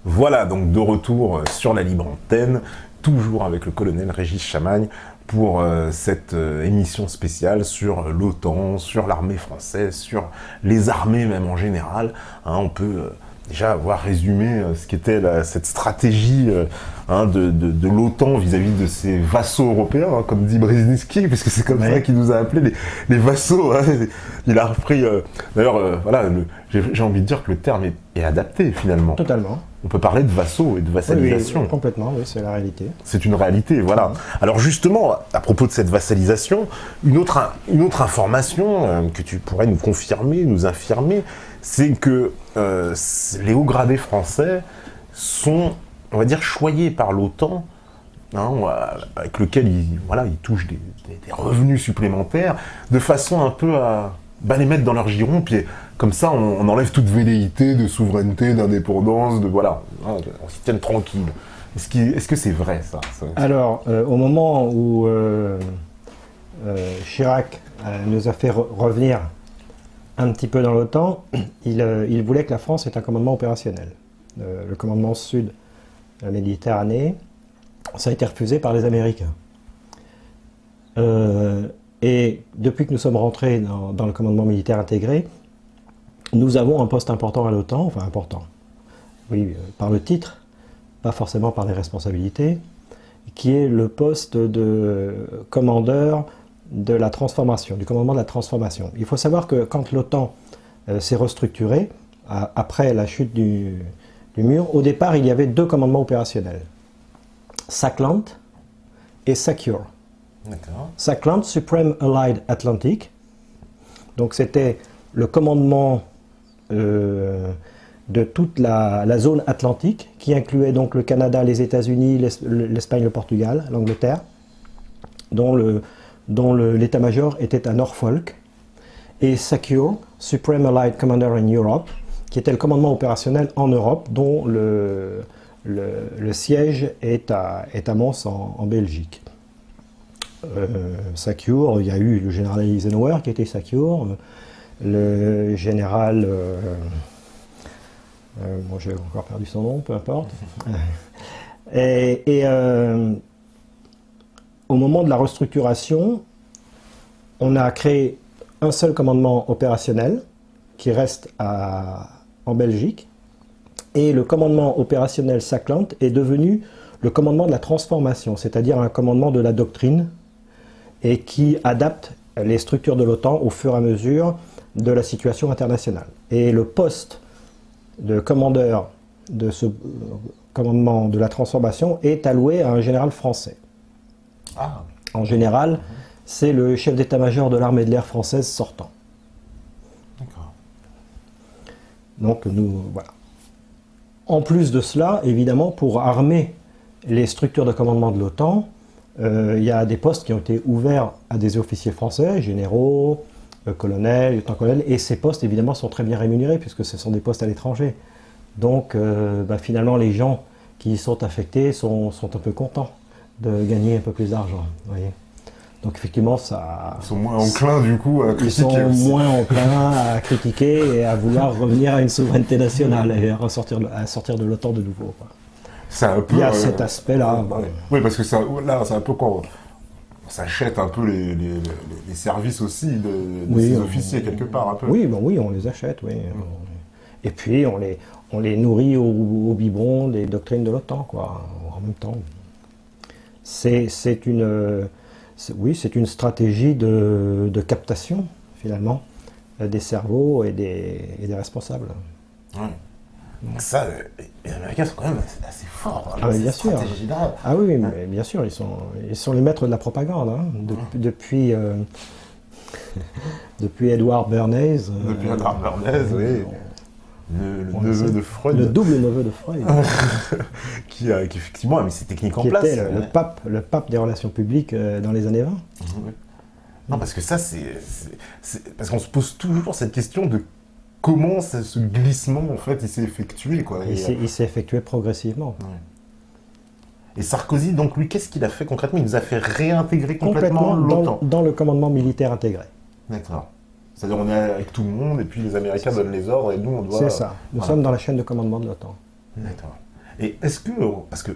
Voilà, donc de retour sur la libre antenne, toujours avec le colonel Régis Chamagne pour cette émission spéciale sur l'OTAN, sur l'armée française, sur les armées même en général. On peut déjà avoir résumé ce qu'était cette stratégie de l'OTAN vis-à-vis de ses vassaux européens, comme dit Brzezinski, puisque c'est comme ça qu'il nous a appelés les vassaux. Il a repris... D'ailleurs, voilà, j'ai envie de dire que le terme est adapté finalement. Totalement. On peut parler de vassaux et de vassalisation. Oui, complètement, oui, c'est la réalité. C'est une réalité, voilà. Alors justement, à propos de cette vassalisation, une autre information que tu pourrais nous confirmer, nous infirmer, c'est que les hauts gradés français sont, on va dire, choyés par l'OTAN, avec lequel ils touchent des revenus supplémentaires, de façon un peu à les mettre dans leur giron, puis comme ça on enlève toute velléité de souveraineté, d'indépendance, on s'y tienne tranquille. Est-ce que c'est vrai ça? Alors, au moment où Chirac nous a fait revenir un petit peu dans l'OTAN, il voulait que la France ait un commandement opérationnel. Le commandement sud de la Méditerranée, ça a été refusé par les Américains. Et depuis que nous sommes rentrés dans le commandement militaire intégré, nous avons un poste important à l'OTAN, enfin important, oui, par le titre, pas forcément par les responsabilités, qui est le poste de commandeur de la transformation, du commandement de la transformation. Il faut savoir que quand l'OTAN s'est restructurée, après la chute du mur, au départ il y avait deux commandements opérationnels, SACLANT et SECURE. SACLANT, Supreme Allied Atlantic, donc c'était le commandement de toute la zone atlantique, qui incluait donc le Canada, les États-Unis, l'Espagne, le Portugal, l'Angleterre, dont l'état-major était à Norfolk, et SECURE, Supreme Allied Commander in Europe, qui était le commandement opérationnel en Europe, dont le siège est à Mons en Belgique. SECURE, il y a eu le général Eisenhower qui était SECURE, le général, j'ai encore perdu son nom, peu importe. Et au moment de la restructuration, on a créé un seul commandement opérationnel qui reste en Belgique, et le commandement opérationnel SACLANT est devenu le commandement de la transformation, c'est-à-dire un commandement de la doctrine, et qui adapte les structures de l'OTAN au fur et à mesure de la situation internationale. Et le poste de commandeur de ce commandement de la transformation est alloué à un général français. En général, c'est le chef d'état-major de l'armée de l'air française sortant. D'accord. Donc voilà. En plus de cela, évidemment, pour armer les structures de commandement de l'OTAN, il y a des postes qui ont été ouverts à des officiers français, généraux, colonels, lieutenants-colonels, et ces postes évidemment sont très bien rémunérés puisque ce sont des postes à l'étranger. Donc finalement les gens qui y sont affectés sont un peu contents de gagner un peu plus d'argent. Donc effectivement ça... Ils sont moins enclins du coup à critiquer. Ils sont moins enclins à critiquer et à vouloir revenir à une souveraineté nationale et à sortir de l'OTAN de nouveau. Il y a cet aspect-là. Oui, parce que là, c'est un peu quand on s'achète un peu les services aussi de ces officiers, quelque part. Un peu. Oui, on les achète, oui. Et puis, on les nourrit au biberon des doctrines de l'OTAN, quoi, en même temps. C'est une stratégie de captation, finalement, des cerveaux et des responsables. Ouais. Donc ça, les Américains sont quand même assez forts dans cette stratégie-là. Ah oui, mais bien sûr, ils sont les maîtres de la propagande. Depuis Edward Bernays. Depuis Edward Bernays, oui. Le neveu de Freud. Le double neveu de Freud. qui effectivement a mis ces techniques en place. Qui était le pape des relations publiques dans les années 20. Oui. Non, parce que ça, parce qu'on se pose toujours cette question de comment ce glissement, en fait, il s'est effectué, quoi. Il s'est effectué progressivement. Ouais. Et Sarkozy, donc, lui, qu'est-ce qu'il a fait concrètement? Il nous a fait réintégrer complètement l'OTAN. Dans le commandement militaire intégré. D'accord. C'est-à-dire, on est avec tout le monde, et puis les Américains donnent les ordres, et nous, on doit... C'est ça. Nous sommes dans la chaîne de commandement de l'OTAN. D'accord. Et est-ce que, parce que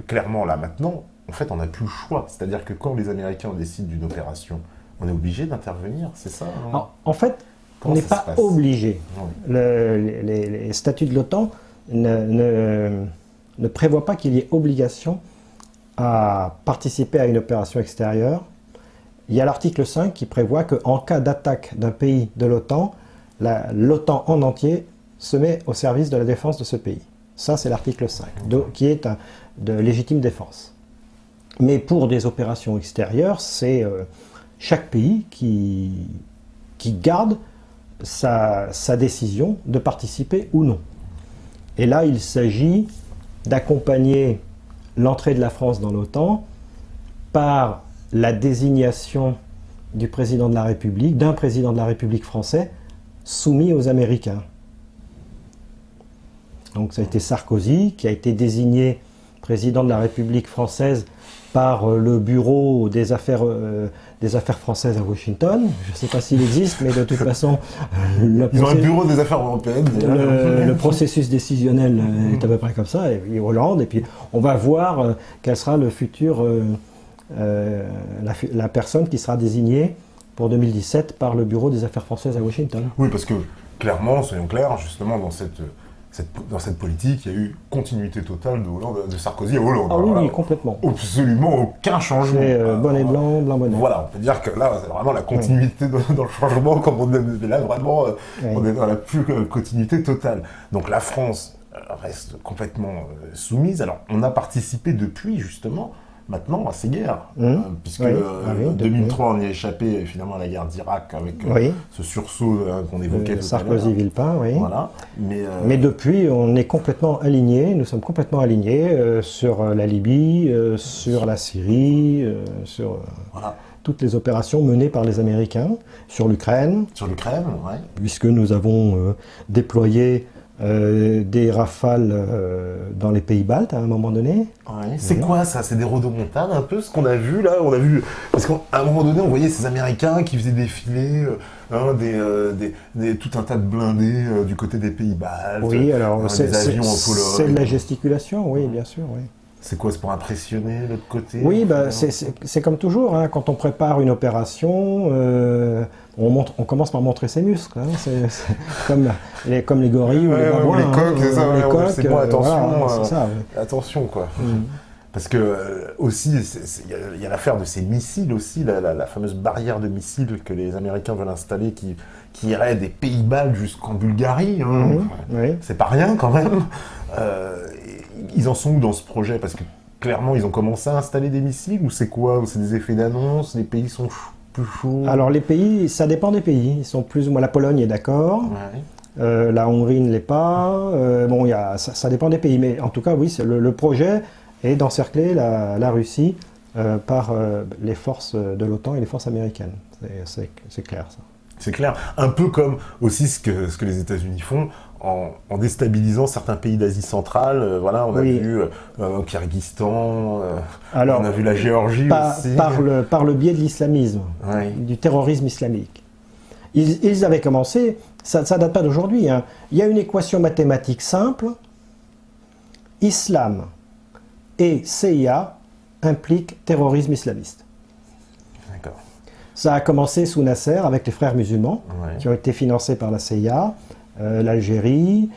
clairement là maintenant, en fait on n'a plus le choix, c'est-à-dire que quand les Américains décident d'une opération, on est obligé d'intervenir, c'est ça hein Alors, en fait, Comment on n'est ça se pas passe obligé. Oui. Les statuts de l'OTAN ne prévoient pas qu'il y ait obligation à participer à une opération extérieure. Il y a l'article 5 qui prévoit qu'en cas d'attaque d'un pays de l'OTAN, l'OTAN en entier se met au service de la défense de ce pays. Ça, c'est l'article 5, qui est de légitime défense. Mais pour des opérations extérieures, c'est chaque pays qui garde sa décision de participer ou non. Et là, il s'agit d'accompagner l'entrée de la France dans l'OTAN par la désignation du président de la République, d'un président de la République français soumis aux Américains. Donc ça a été Sarkozy qui a été désigné président de la République française par le bureau des affaires françaises à Washington. Je ne sais pas s'il existe, mais de toute façon... Ils ont un bureau des affaires européennes. Le processus décisionnel est à peu près comme ça, et puis Hollande, et puis on va voir quel sera le futur... la personne qui sera désignée pour 2017 par le bureau des affaires françaises à Washington. Oui, parce que clairement, soyons clairs, justement dans cette politique, il y a eu continuité totale de Sarkozy à Hollande. Ah oui, oui, complètement. Absolument aucun changement. C'est bonnet blanc, blanc bonnet. Voilà, on peut dire que là, c'est vraiment la continuité dans le changement, comme on aime. Mais là, vraiment, on est dans la plus continuité totale. Donc la France reste complètement soumise. Alors, on a participé depuis, justement, maintenant à ces guerres, puisque en 2003 on y a échappé finalement à la guerre d'Irak avec ce sursaut qu'on évoquait tout à l'heure. Sarkozy-Villepin, oui. Voilà. Mais depuis, on est complètement alignés, nous sommes complètement alignés sur la Libye, sur la Syrie, sur toutes les opérations menées par les Américains, sur l'Ukraine. Sur l'Ukraine, oui. Puisque nous avons déployé des rafales dans les pays baltes à un moment donné. Ouais. C'est quoi ça? C'est des rodomontades un peu ce qu'on a vu là? On a vu parce qu'à un moment donné on voyait ces Américains qui faisaient défiler tout un tas de blindés du côté des pays baltes. Oui, alors des avions en Pologne. C'est de la gesticulation, oui, bien sûr. Oui. C'est quoi? C'est pour impressionner l'autre côté? Oui, c'est comme toujours, hein, quand on prépare une opération, on commence par montrer ses muscles. Hein, c'est comme les gorilles ou les babouins. Les coqs, c'est ça. Les coqs, c'est bon, attention. Voilà, ça, attention, quoi. Parce que aussi, il y a l'affaire de ces missiles aussi, la fameuse barrière de missiles que les Américains veulent installer qui irait des pays baltes jusqu'en Bulgarie. Hein. C'est pas rien quand même. Ils en sont où dans ce projet? Parce que clairement, ils ont commencé à installer des missiles ou c'est quoi? Ou c'est des effets d'annonce? Les pays sont plus chauds? Alors les pays, ça dépend des pays. Ils sont plus ou moins... La Pologne est d'accord. La Hongrie ne l'est pas. Ça dépend des pays. Mais en tout cas, oui, le projet est d'encercler la Russie par les forces de l'OTAN et les forces américaines. C'est clair, ça. C'est clair. Un peu comme aussi ce que les États-Unis font en déstabilisant certains pays d'Asie centrale. Voilà, on a vu au Kyrgyzstan, on a vu la Géorgie aussi. Par le biais de l'islamisme, du terrorisme islamique. Ils avaient commencé, ça ne date pas d'aujourd'hui, hein. Il y a une équation mathématique simple. Islam et CIA impliquent terrorisme islamiste. D'accord. Ça a commencé sous Nasser avec les frères musulmans, qui ont été financés par la CIA, l'Algérie,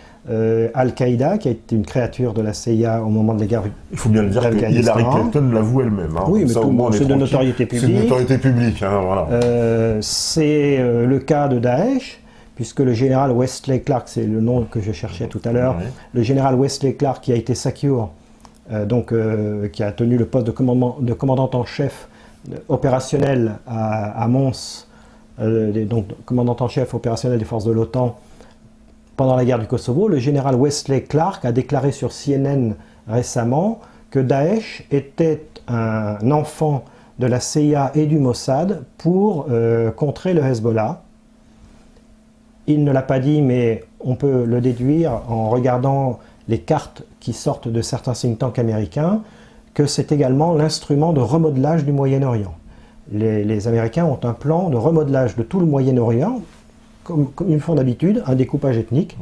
Al-Qaïda, qui a été une créature de la CIA au moment de la guerre. Il faut bien le dire que Hillary Clinton l'avoue elle-même. Hein. Oui, mais c'est de notoriété publique. C'est de notoriété publique, hein, voilà. C'est le cas de Daesh, puisque le général Wesley Clark, c'est le nom que je cherchais tout à l'heure, le général Wesley Clark qui a été secure, qui a tenu le poste de commandant en chef opérationnel à Mons, donc commandant en chef opérationnel des forces de l'OTAN pendant la guerre du Kosovo. Le général Wesley Clark a déclaré sur CNN récemment que Daesh était un enfant de la CIA et du Mossad pour contrer le Hezbollah. Il ne l'a pas dit, mais on peut le déduire en regardant les cartes qui sortent de certains think tanks américains, que c'est également l'instrument de remodelage du Moyen-Orient. Les Américains ont un plan de remodelage de tout le Moyen-Orient, comme ils font d'habitude, un découpage ethnique.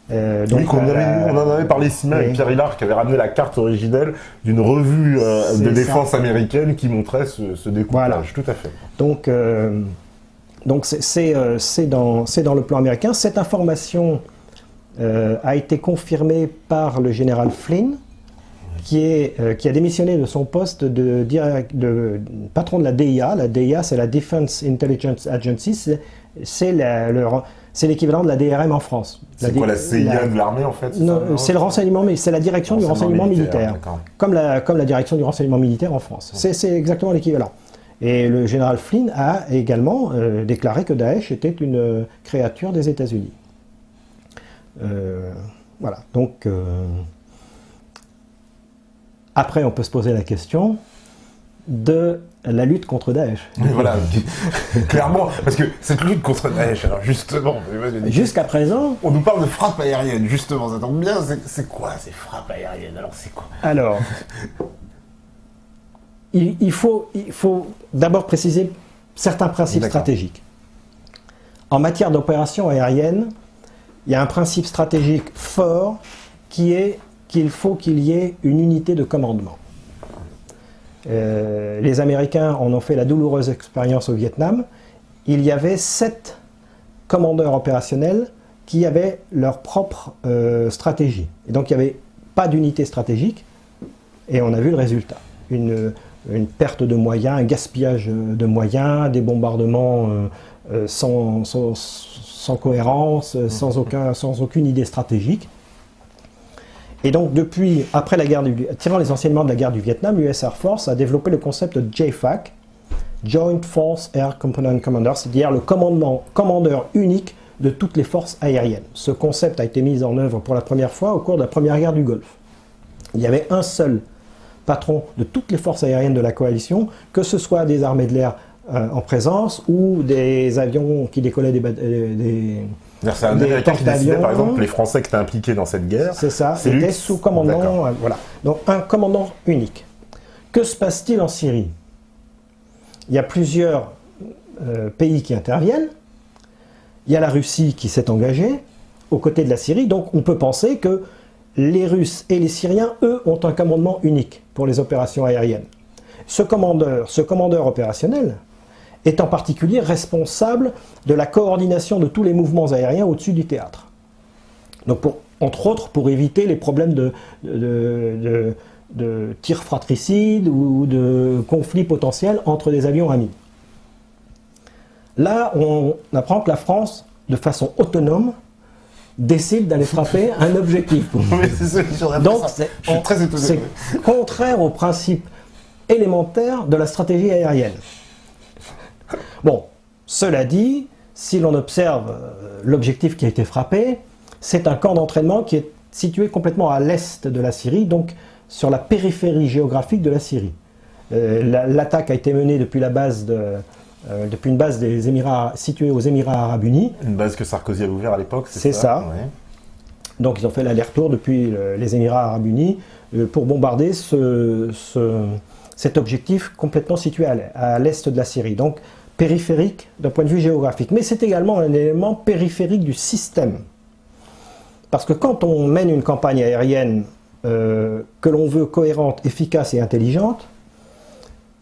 Oui, on en avait parlé ici même avec Pierre Hillard qui avait ramené la carte originelle d'une revue de défense américaine qui montrait ce découpage. Voilà. Tout à fait. Donc c'est dans le plan américain. Cette information a été confirmée par le général Flynn, qui a démissionné de son poste de patron de la DIA. La DIA, c'est la Defense Intelligence Agency, c'est l'équivalent de la DRM en France. C'est quoi la CIA de l'armée en fait? Non, c'est le renseignement, mais c'est la direction du renseignement militaire, comme la direction du renseignement militaire en France. C'est exactement l'équivalent. Et le général Flynn a également déclaré que Daesh était une créature des États-Unis. Voilà. Donc après, on peut se poser la question de la lutte contre Daesh. Mais voilà, clairement, parce que cette lutte contre Daesh, alors justement... Jusqu'à présent... On nous parle de frappe aérienne, justement, ça tombe bien, c'est quoi ces frappes aériennes? Alors c'est quoi? Alors, il faut d'abord préciser certains principes stratégiques. En matière d'opération aérienne, il y a un principe stratégique fort qui est qu'il faut qu'il y ait une unité de commandement. Les Américains en ont fait la douloureuse expérience au Vietnam. Il y avait 7 commandeurs opérationnels qui avaient leur propre stratégie. Et donc il n'y avait pas d'unité stratégique, et on a vu le résultat. Une perte de moyens, un gaspillage de moyens, des bombardements sans cohérence, sans aucune idée stratégique. Et donc, après la guerre tirant les enseignements de la guerre du Vietnam, l'US Air Force a développé le concept de JFAC, Joint Force Air Component Commander, c'est-à-dire le commandeur unique de toutes les forces aériennes. Ce concept a été mis en œuvre pour la première fois au cours de la première guerre du Golfe. Il y avait un seul patron de toutes les forces aériennes de la coalition, que ce soit des armées de l'air en présence ou des avions qui décollaient c'est un Américain qui décidait, par exemple, les Français qui étaient impliqués dans cette guerre. C'est ça, c'était sous commandement. Voilà. Donc un commandant unique. Que se passe-t-il en Syrie? Il y a plusieurs pays qui interviennent. Il y a la Russie qui s'est engagée aux côtés de la Syrie. Donc on peut penser que les Russes et les Syriens, eux, ont un commandement unique pour les opérations aériennes. Ce commandeur opérationnel est en particulier responsable de la coordination de tous les mouvements aériens au-dessus du théâtre. Donc entre autres pour éviter les problèmes de tirs fratricides ou de conflits potentiels entre des avions amis. Là, on apprend que la France, de façon autonome, décide d'aller frapper un objectif. Donc c'est contraire au principe élémentaire de la stratégie aérienne. Bon, cela dit, si l'on observe l'objectif qui a été frappé, c'est un camp d'entraînement qui est situé complètement à l'est de la Syrie, donc sur la périphérie géographique de la Syrie. L'attaque a été menée depuis une base des Émirats, située aux Émirats Arabes Unis. Une base que Sarkozy avait ouverte à l'époque, c'est ça. Ouais. Donc ils ont fait l'aller-retour depuis les Émirats Arabes Unis pour bombarder cet objectif complètement situé à l'est de la Syrie. Donc périphérique d'un point de vue géographique. Mais c'est également un élément périphérique du système. Parce que quand on mène une campagne aérienne que l'on veut cohérente, efficace et intelligente,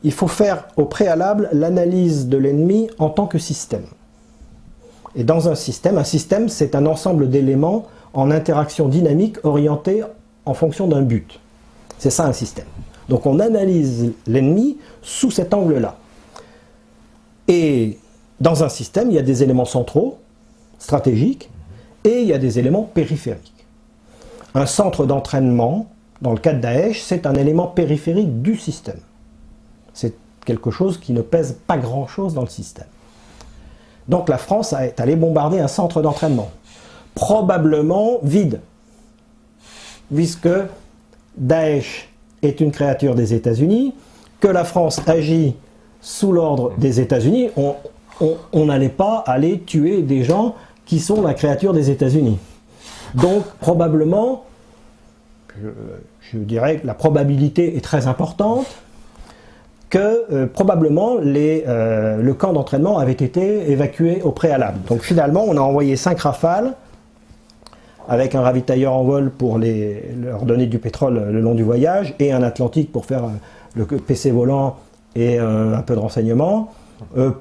il faut faire au préalable l'analyse de l'ennemi en tant que système. Et dans un système c'est un ensemble d'éléments en interaction dynamique orientés en fonction d'un but. C'est ça un système. Donc on analyse l'ennemi sous cet angle-là. Et dans un système, il y a des éléments centraux, stratégiques, et il y a des éléments périphériques. Un centre d'entraînement, dans le cas de Daesh, c'est un élément périphérique du système. C'est quelque chose qui ne pèse pas grand-chose dans le système. Donc la France est allée bombarder un centre d'entraînement, probablement vide, puisque Daesh est une créature des États-Unis, que la France agit sous l'ordre des États-Unis, on n'allait pas aller tuer des gens qui sont la créature des États-Unis. Donc probablement, je dirais que la probabilité est très importante que probablement le camp d'entraînement avait été évacué au préalable. Donc finalement, on a envoyé 5 rafales avec un ravitailleur en vol pour leur donner du pétrole le long du voyage, et un Atlantique pour faire le PC volant et un peu de renseignement,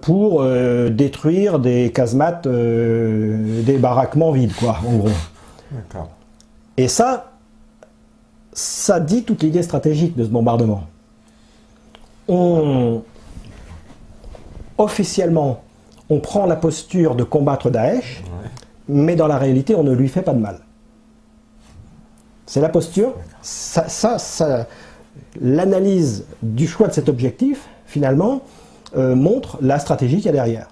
pour détruire des casemates, des baraquements vides, quoi, en gros. D'accord. Et ça dit toute l'idée stratégique de ce bombardement. Officiellement, on prend la posture de combattre Daesh, mais dans la réalité, on ne lui fait pas de mal. C'est la posture. L'analyse du choix de cet objectif, finalement, montre la stratégie qu'il y a derrière.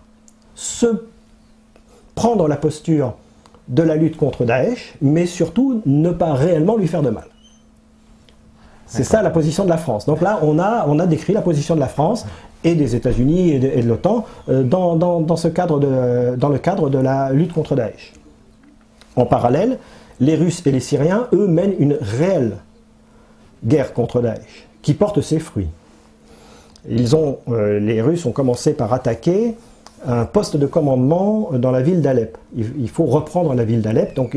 Prendre la posture de la lutte contre Daesh, mais surtout ne pas réellement lui faire de mal. C'est ça la position de la France. Donc là, on a décrit la position de la France et des États-Unis et de l'OTAN dans le cadre de la lutte contre Daesh. En parallèle, les Russes et les Syriens, eux, mènent une réelle guerre contre Daesh, qui porte ses fruits. Les Russes ont commencé par attaquer un poste de commandement dans la ville d'Alep. Il faut reprendre la ville d'Alep, donc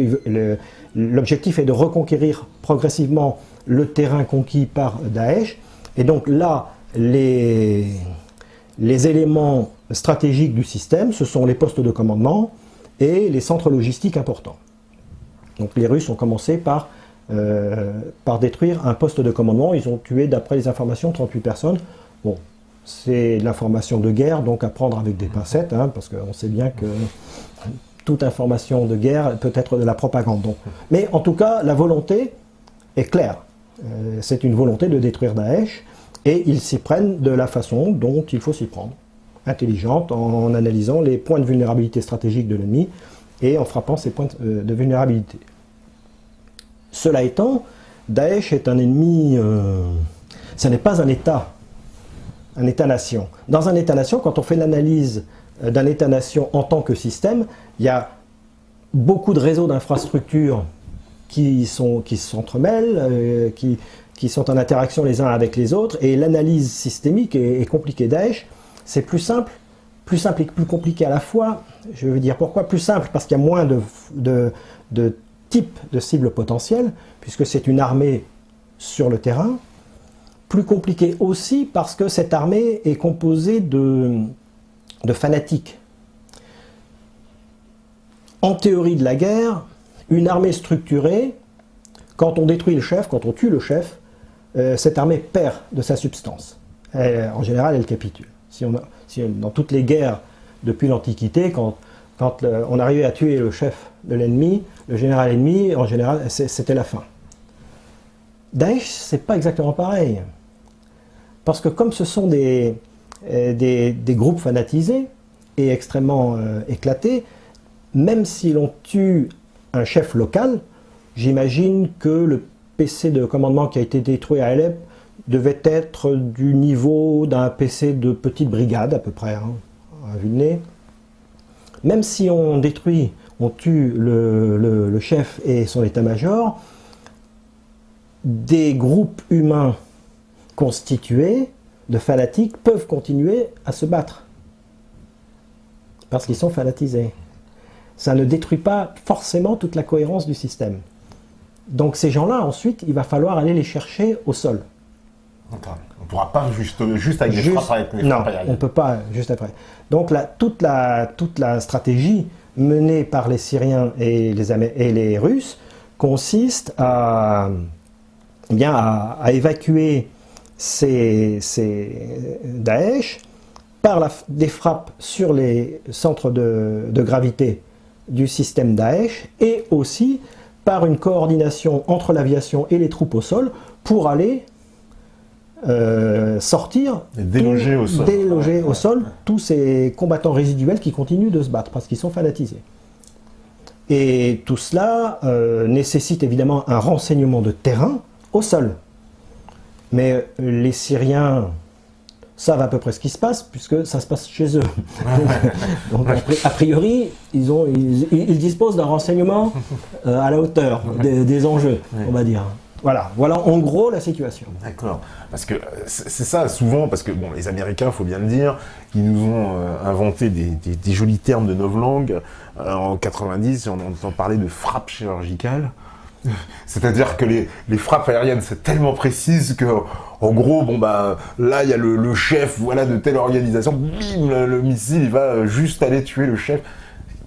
l'objectif est de reconquérir progressivement le terrain conquis par Daesh, et donc là, les éléments stratégiques du système, ce sont les postes de commandement et les centres logistiques importants. Donc les Russes ont commencé par détruire un poste de commandement. Ils ont tué, d'après les informations, 38 personnes. Bon, c'est de l'information de guerre, donc à prendre avec des pincettes, hein, parce qu'on sait bien que toute information de guerre peut être de la propagande. Donc. Mais en tout cas, la volonté est claire. C'est une volonté de détruire Daesh, et ils s'y prennent de la façon dont il faut s'y prendre. Intelligente, en analysant les points de vulnérabilité stratégique de l'ennemi, et en frappant ces points de vulnérabilité. Cela étant, Daesh est un ennemi, ce n'est pas un État-nation. Dans un État-nation, quand on fait l'analyse d'un État-nation en tant que système, il y a beaucoup de réseaux d'infrastructures qui s'entremêlent, qui sont en interaction les uns avec les autres, et l'analyse systémique est compliquée. Daesh, c'est plus simple et plus compliqué à la fois. Je veux dire pourquoi plus simple, parce qu'il y a moins de types de cibles potentielles, puisque c'est une armée sur le terrain. Plus compliqué aussi parce que cette armée est composée de fanatiques. En théorie de la guerre, une armée structurée, quand on détruit le chef, quand on tue le chef, cette armée perd de sa substance. En général, elle capitule. Dans toutes les guerres depuis l'Antiquité, quand on arrivait à tuer le chef de l'ennemi, le général ennemi, en général, c'était la fin. Daesh, c'est pas exactement pareil. Parce que comme ce sont des groupes fanatisés et extrêmement éclatés, même si l'on tue un chef local, j'imagine que le PC de commandement qui a été détruit à Alep devait être du niveau d'un PC de petite brigade à peu près, hein, à vue de nez. Même si on tue le chef et son état-major, des groupes humains constitués de fanatiques peuvent continuer à se battre parce qu'ils sont fanatisés. Ça ne détruit pas forcément toute la cohérence du système. Donc ces gens-là, ensuite, il va falloir aller les chercher au sol. D'accord. On ne pourra pas juste avec des frappes aériennes. Non, on ne peut pas juste après. Donc toute la stratégie menée par les Syriens et les Russes consiste à évacuer ces Daesh par des frappes sur les centres de gravité du système Daesh, et aussi par une coordination entre l'aviation et les troupes au sol pour aller sortir, déloger au sol tous ces combattants résiduels qui continuent de se battre parce qu'ils sont fanatisés. Et tout cela nécessite évidemment un renseignement de terrain au sol. Mais les Syriens savent à peu près ce qui se passe, puisque ça se passe chez eux. Donc a priori, ils disposent d'un renseignement à la hauteur des enjeux, on va dire. Voilà en gros la situation. D'accord. Parce que c'est ça, souvent, parce que bon, les Américains, il faut bien le dire, ils nous ont inventé des jolis termes de novlangue. En 90, on entend parler de frappe chirurgicale. C'est-à-dire que les frappes aériennes, c'est tellement précise que, en gros, bon bah, là, il y a le chef, voilà, de telle organisation, bim, le missile, il va juste aller tuer le chef.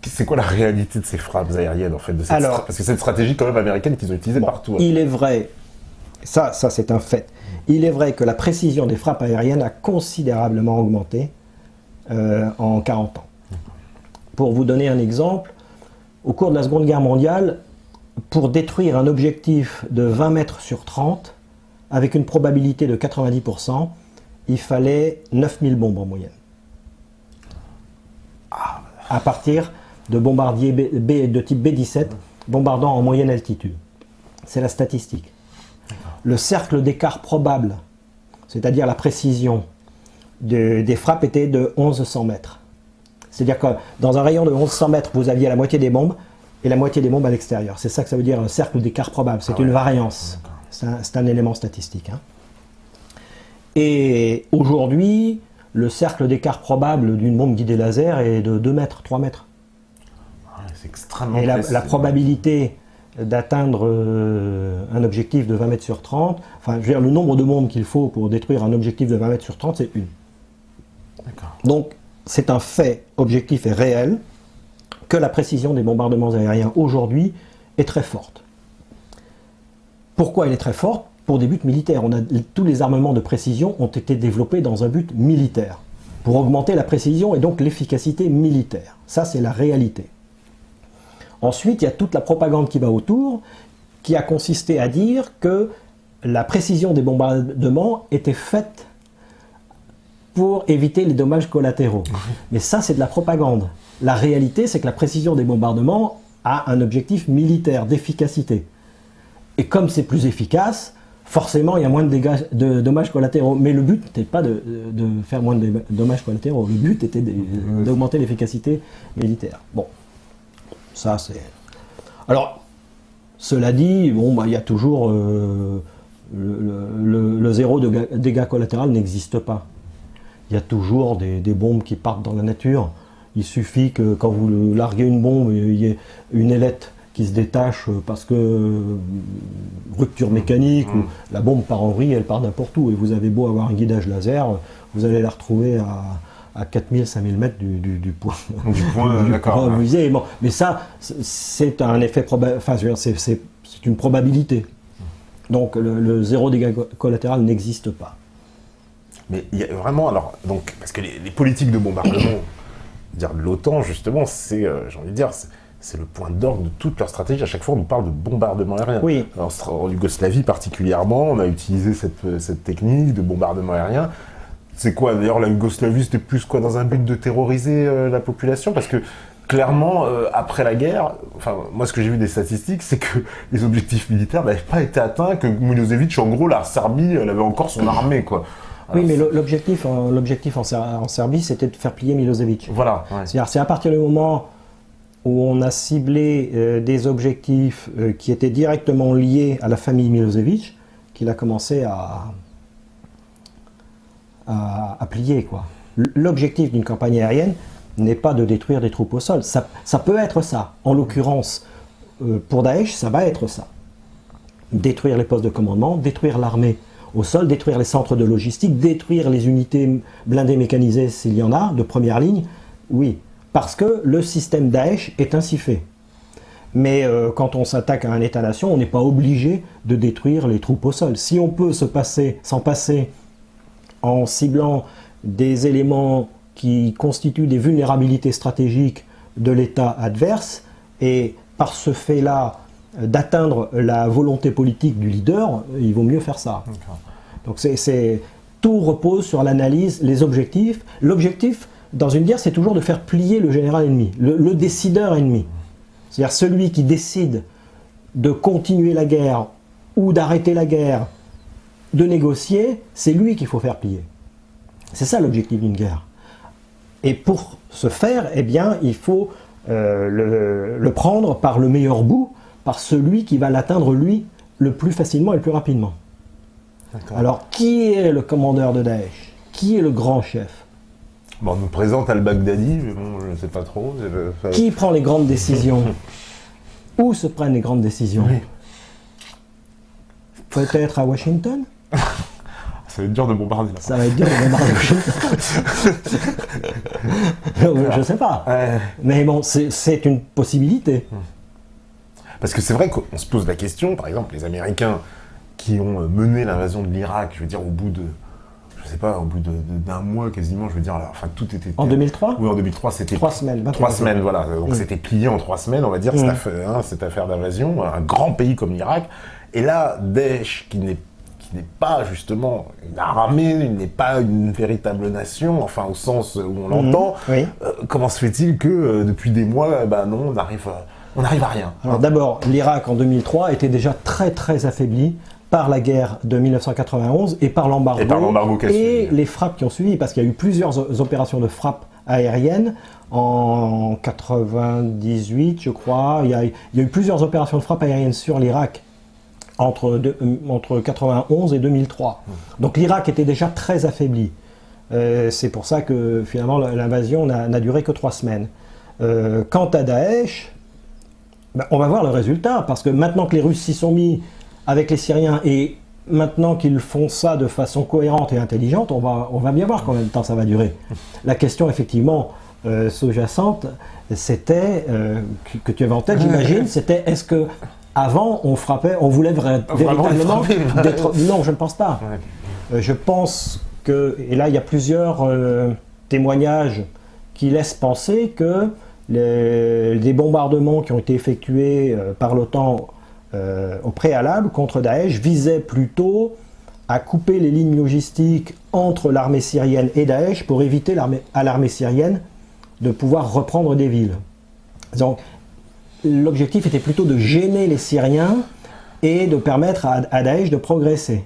C'est quoi la réalité de ces frappes aériennes, en fait, parce que c'est une stratégie quand même américaine qu'ils ont utilisée partout. Il est vrai, ça c'est un fait, il est vrai que la précision des frappes aériennes a considérablement augmenté en 40 ans. Pour vous donner un exemple, au cours de la Seconde Guerre mondiale, pour détruire un objectif de 20 mètres sur 30, avec une probabilité de 90%, il fallait 9000 bombes en moyenne. À partir de bombardiers de type B-17, bombardant en moyenne altitude. C'est la statistique. Le cercle d'écart probable, c'est-à-dire la précision des frappes, était de 1100 mètres. C'est-à-dire que dans un rayon de 1100 mètres, vous aviez la moitié des bombes et la moitié des bombes à l'extérieur. C'est ça que ça veut dire un cercle d'écart probable. C'est une variance. C'est un élément statistique. Hein. Et aujourd'hui, le cercle d'écart probable d'une bombe guidée laser est de 2 mètres, 3 mètres. C'est extrêmement et la probabilité d'atteindre un objectif de 20 mètres sur 30, enfin, je veux dire, le nombre de bombes qu'il faut pour détruire un objectif de 20 mètres sur 30, c'est 1. D'accord. Donc, c'est un fait objectif et réel que la précision des bombardements aériens aujourd'hui est très forte. Pourquoi elle est très forte? Pour des buts militaires. Tous les armements de précision ont été développés dans un but militaire, pour augmenter la précision et donc l'efficacité militaire. Ça, c'est la réalité. Ensuite, il y a toute la propagande qui va autour, qui a consisté à dire que la précision des bombardements était faite pour éviter les dommages collatéraux. Mais ça, c'est de la propagande. La réalité, c'est que la précision des bombardements a un objectif militaire, d'efficacité. Et comme c'est plus efficace, forcément, il y a moins de dommages collatéraux. Mais le but n'était pas de faire moins de dommages collatéraux. Le but était d'augmenter l'efficacité militaire. Bon, ça c'est... Alors, cela dit, bon, bah, il y a toujours... le zéro de dégâts collatéraux n'existe pas. Il y a toujours des bombes qui partent dans la nature. Il suffit que quand vous larguez une bombe, il y ait une ailette qui se détache parce que rupture mécanique, ou la bombe part en vrille, elle part n'importe où. Et vous avez beau avoir un guidage laser, vous allez la retrouver à 4000, 5000 mètres du point. Du point, d'accord. Bon, mais ça, c'est un effet enfin, c'est une probabilité. Donc le zéro dégât collatéral n'existe pas. Mais il y a vraiment, alors, donc, parce que les politiques de bombardement, dire de l'OTAN, justement, c'est, j'ai envie de dire, c'est le point d'orgue de toute leur stratégie. À chaque fois, on nous parle de bombardement aérien. Oui. Alors, en Yougoslavie particulièrement, on a utilisé cette technique de bombardement aérien. C'est quoi, d'ailleurs, la Yougoslavie, c'était plus quoi, dans un but de terroriser la population? Parce que, clairement, après la guerre, enfin, moi, ce que j'ai vu des statistiques, c'est que les objectifs militaires n'avaient pas été atteints, que Milosevic, en gros, la Serbie, elle avait encore son armée, quoi. Oui, mais l'objectif en Serbie, c'était de faire plier Milosevic. Voilà. Ouais. C'est-à-dire, c'est à partir du moment où on a ciblé des objectifs qui étaient directement liés à la famille Milosevic, qu'il a commencé à plier, quoi. L'objectif d'une campagne aérienne n'est pas de détruire des troupes au sol. Ça peut être ça. En l'occurrence, pour Daesh, ça va être ça. Détruire les postes de commandement, détruire l'armée au sol, détruire les centres de logistique, détruire les unités blindées mécanisées s'il y en a, de première ligne, oui, parce que le système Daesh est ainsi fait. Mais quand on s'attaque à un État-nation, on n'est pas obligé de détruire les troupes au sol. Si on peut s'en passer en ciblant des éléments qui constituent des vulnérabilités stratégiques de l'État adverse, et par ce fait-là, d'atteindre la volonté politique du leader, il vaut mieux faire ça. Donc tout repose sur l'analyse, les objectifs. L'objectif dans une guerre, c'est toujours de faire plier le général ennemi, le décideur ennemi. C'est-à-dire celui qui décide de continuer la guerre ou d'arrêter la guerre, de négocier, c'est lui qu'il faut faire plier. C'est ça l'objectif d'une guerre. Et pour ce faire, eh bien, il faut le prendre par le meilleur bout, par celui qui va l'atteindre lui le plus facilement et le plus rapidement. Alors, qui est le commandeur de Daesh? Qui est le grand chef? Bon, on nous présente al-Baghdadi, mais bon, je ne sais pas trop. Qui prend les grandes décisions? Où se prennent les grandes décisions? Oui. Peut-être à Washington? Ça va être dur de bombarder là. Ça va être dur de bombarder Washington. Je sais pas. Mais bon, c'est une possibilité. Parce que c'est vrai qu'on se pose la question, par exemple, les Américains qui ont mené l'invasion de l'Irak, je veux dire, au bout de, je sais pas, au bout d'un mois quasiment, je veux dire, enfin tout était... En 2003? Oui, en 2003, c'était... 3 semaines. 3 semaines, voilà. Donc c'était plié en 3 semaines, on va dire, cette affaire d'invasion, un grand pays comme l'Irak. Et là, Daesh, qui n'est pas justement une armée, il n'est pas une véritable nation, enfin au sens où on l'entend, comment se fait-il que depuis des mois, non, on n'arrive à rien? Alors d'abord, l'Irak en 2003 était déjà très très affaibli par la guerre de 1991 et par l'embargo et les frappes qui ont suivi, parce qu'il y a eu plusieurs opérations de frappe aérienne en 98, je crois. Il y a eu plusieurs opérations de frappe aérienne sur l'Irak entre 91 et 2003. Donc l'Irak était déjà très affaibli. C'est pour ça que finalement l'invasion n'a duré que 3 semaines. Quant à Daesh, on va voir le résultat, parce que maintenant que les Russes s'y sont mis avec les Syriens, et maintenant qu'ils font ça de façon cohérente et intelligente, on va bien voir combien de temps ça va durer. La question effectivement sous-jacente, c'était, que tu avais en tête, j'imagine, c'était est-ce que avant on frappait, on voulait véritablement Non, je ne pense pas. Je pense que, et là il y a plusieurs témoignages qui laissent penser que des bombardements qui ont été effectués par l'OTAN au préalable contre Daesh visaient plutôt à couper les lignes logistiques entre l'armée syrienne et Daesh pour éviter à l'armée syrienne de pouvoir reprendre des villes. Donc l'objectif était plutôt de gêner les Syriens et de permettre à Daesh de progresser.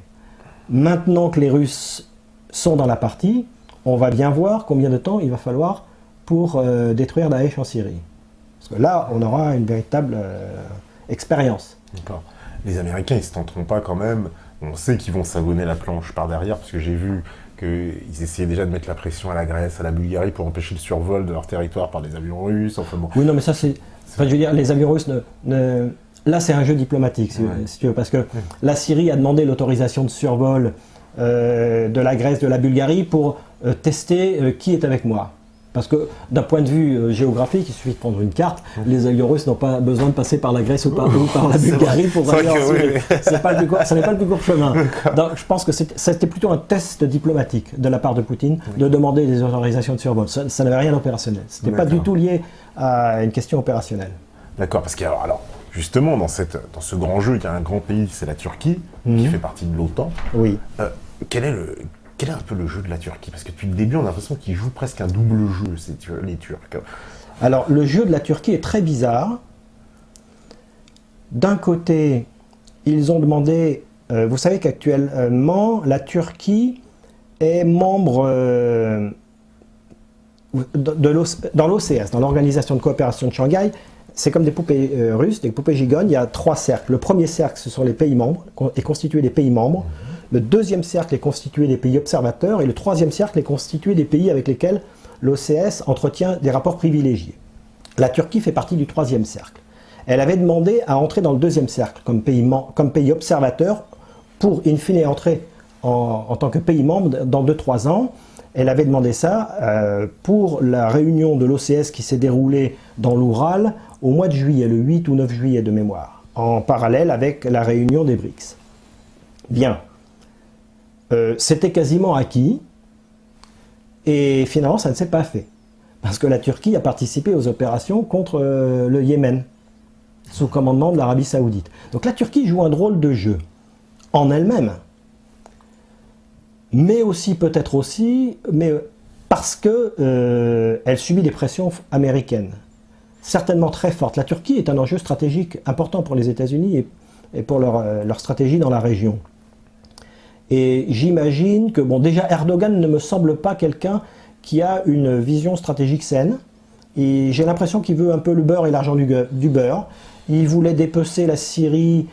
Maintenant que les Russes sont dans la partie, on va bien voir combien de temps il va falloir pour détruire Daesh en Syrie. Parce que là, on aura une véritable expérience. D'accord. Les Américains, ils ne se tenteront pas quand même. On sait qu'ils vont savonner la planche par derrière, parce que j'ai vu qu'ils essayaient déjà de mettre la pression à la Grèce, à la Bulgarie, pour empêcher le survol de leur territoire par des avions russes. Enfin bon. Oui, non, mais ça, c'est... Enfin, je veux dire, les avions russes Là, c'est un jeu diplomatique, si tu veux, parce que la Syrie a demandé l'autorisation de survol de la Grèce, de la Bulgarie, pour tester qui est avec moi. Parce que d'un point de vue géographique, il suffit de prendre une carte, les avions russes n'ont pas besoin de passer par la Grèce ou par la Bulgarie pour aller en Syrie. Ce n'est pas le plus court chemin. Donc, je pense que c'était plutôt un test diplomatique de la part de Poutine de demander des autorisations de survol. Ça n'avait rien d'opérationnel. Ce n'était pas du tout lié à une question opérationnelle. D'accord, parce que alors justement, dans ce grand jeu, il y a un grand pays, c'est la Turquie, qui fait partie de l'OTAN. Oui. Quel est un peu le jeu de la Turquie? Parce que depuis le début, on a l'impression qu'ils jouent presque un double jeu, les Turcs. Alors, le jeu de la Turquie est très bizarre. D'un côté, ils ont demandé... vous savez qu'actuellement, la Turquie est membre dans l'OCS, dans l'Organisation de coopération de Shanghai. C'est comme des poupées russes, des poupées gigognes. Il y a 3 cercles. Le premier cercle, ce sont les pays membres, est constitué des pays membres. Le deuxième cercle est constitué des pays observateurs. Et le troisième cercle est constitué des pays avec lesquels l'OCS entretient des rapports privilégiés. La Turquie fait partie du troisième cercle. Elle avait demandé à entrer dans le deuxième cercle comme pays observateur pour, in fine, entrer en tant que pays membre dans 2-3 ans. Elle avait demandé ça pour la réunion de l'OCS qui s'est déroulée dans l'Oural au mois de juillet, le 8 ou 9 juillet de mémoire, en parallèle avec la réunion des BRICS. Bien. C'était quasiment acquis, et finalement ça ne s'est pas fait, parce que la Turquie a participé aux opérations contre le Yémen, sous commandement de l'Arabie Saoudite. Donc la Turquie joue un drôle de jeu, en elle-même, mais aussi, peut-être aussi, parce qu'elle subit des pressions américaines, certainement très fortes. La Turquie est un enjeu stratégique important pour les États-Unis et pour leur stratégie dans la région. Et j'imagine que, bon, déjà Erdogan ne me semble pas quelqu'un qui a une vision stratégique saine. Et j'ai l'impression qu'il veut un peu le beurre et l'argent du beurre. Il voulait dépecer la Syrie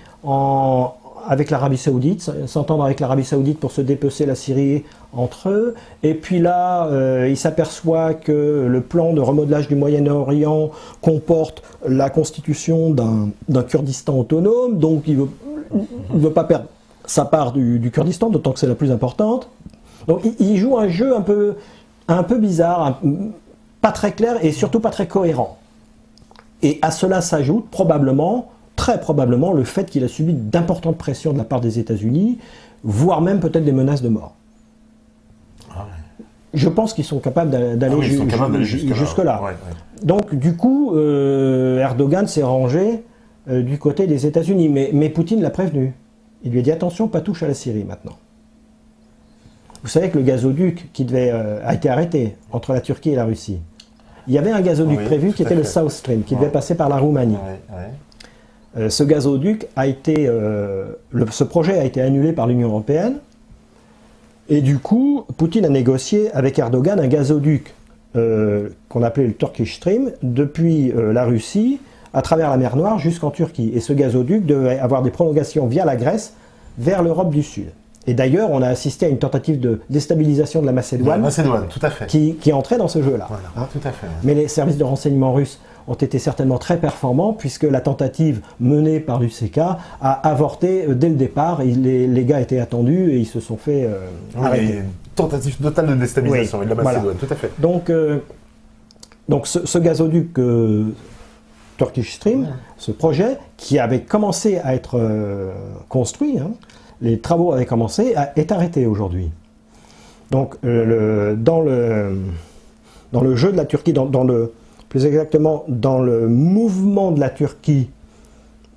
avec l'Arabie Saoudite, s'entendre avec l'Arabie Saoudite pour se dépecer la Syrie entre eux. Et puis là, il s'aperçoit que le plan de remodelage du Moyen-Orient comporte la constitution d'un Kurdistan autonome, donc il ne veut pas perdre sa part du Kurdistan, d'autant que c'est la plus importante. Donc il joue un jeu un peu bizarre, pas très clair et surtout pas très cohérent. Et à cela s'ajoute probablement, très probablement, le fait qu'il a subi d'importantes pressions de la part des États-Unis, voire même peut-être des menaces de mort. Ah ouais. Je pense qu'ils sont capables d'aller jusque-là. Ouais. Donc du coup, Erdogan s'est rangé du côté des États-Unis, mais Poutine l'a prévenu. Il lui a dit attention, pas touche à la Syrie maintenant. Vous savez que le gazoduc a été arrêté entre la Turquie et la Russie. Il y avait un gazoduc prévu qui était le South Stream, qui devait passer par la Roumanie. Ce gazoduc ce projet a été annulé par l'Union européenne. Et du coup, Poutine a négocié avec Erdogan un gazoduc qu'on appelait le Turkish Stream depuis la Russie à travers la mer Noire jusqu'en Turquie. Et ce gazoduc devait avoir des prolongations via la Grèce vers l'Europe du Sud. Et d'ailleurs, on a assisté à une tentative de déstabilisation de la Macédoine, tout à fait. qui entrait dans ce jeu-là. Voilà, tout à fait. Mais les services de renseignement russes ont été certainement très performants, puisque la tentative menée par l'UCK a avorté dès le départ. Les gars étaient attendus et ils se sont fait arrêter. Une tentative totale de déstabilisation de la Macédoine, tout à fait. Donc ce gazoduc Turkish Stream, ce projet qui avait commencé à être construit, les travaux avaient commencé, est arrêté aujourd'hui. Donc dans le jeu de la Turquie, plus exactement dans le mouvement de la Turquie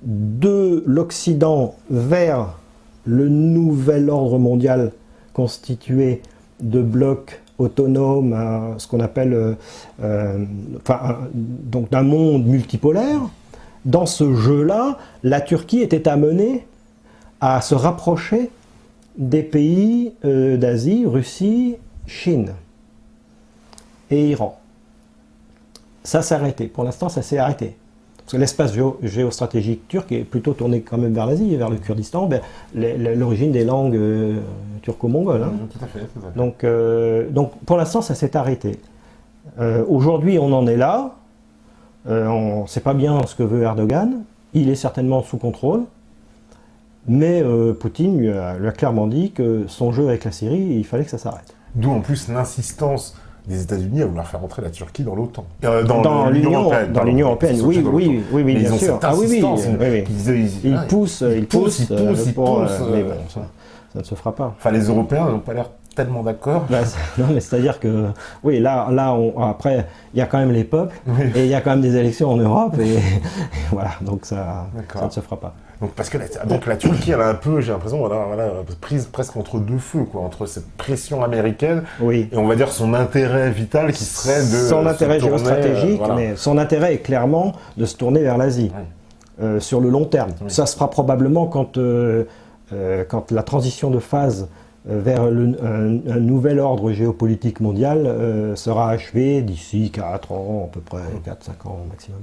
de l'Occident vers le nouvel ordre mondial constitué de blocs autonomes, ce qu'on appelle donc d'un monde multipolaire, dans ce jeu-là, la Turquie était amenée à se rapprocher des pays d'Asie, Russie, Chine et Iran. Ça s'est arrêté. Pour l'instant, ça s'est arrêté. Parce que l'espace géostratégique turc est plutôt tourné quand même vers l'Asie, vers le Kurdistan, l'origine des langues turco-mongoles. Tout à fait. Donc pour l'instant, ça s'est arrêté. Aujourd'hui, on en est là. On ne sait pas bien ce que veut Erdogan. Il est certainement sous contrôle. Mais Poutine lui a clairement dit que son jeu avec la Syrie, il fallait que ça s'arrête. D'où en plus l'insistance des États-Unis à vouloir faire entrer la Turquie dans l'OTAN. Dans l'Union européenne. Dans l'Union européenne, oui, bien sûr. Ils poussent, mais bon, ça ne se fera pas. Enfin, les Européens n'ont pas l'air tellement d'accord. Non, mais c'est-à-dire que, oui, là après, il y a quand même les peuples, et il y a quand même des élections en Europe, et voilà, donc ça ne se fera pas. Donc, parce que la Turquie, elle a un peu, j'ai l'impression, prise presque entre deux feux, entre cette pression américaine et on va dire son intérêt vital qui serait de son intérêt géostratégique, mais son intérêt est clairement de se tourner vers l'Asie, sur le long terme. Ça se fera probablement quand la transition de phase vers un nouvel ordre géopolitique mondial sera achevée d'ici 4 ans, à peu près, 4-5 ans au maximum.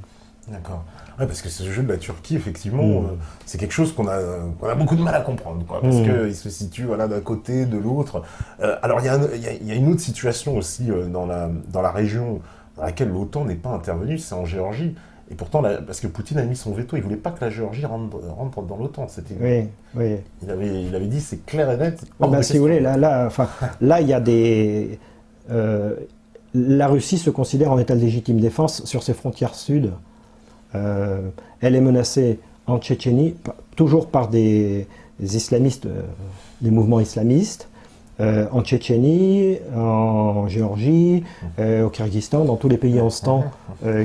D'accord. Ouais, parce que ce jeu de la Turquie, effectivement, c'est quelque chose qu'on a beaucoup de mal à comprendre, parce qu'il se situe d'un côté, de l'autre. Alors, il y a une autre situation aussi dans la région dans laquelle l'OTAN n'est pas intervenue, c'est en Géorgie. Et pourtant, parce que Poutine a mis son veto, il ne voulait pas que la Géorgie rentre dans l'OTAN. Oui. Il avait dit, c'est clair et net. Si vous voulez, là, il y a des... la Russie se considère en état de légitime défense sur ses frontières sud. Elle est menacée en Tchétchénie, toujours par des islamistes, des mouvements islamistes, en Tchétchénie, en Géorgie, au Kyrgyzstan, dans tous les pays en ce temps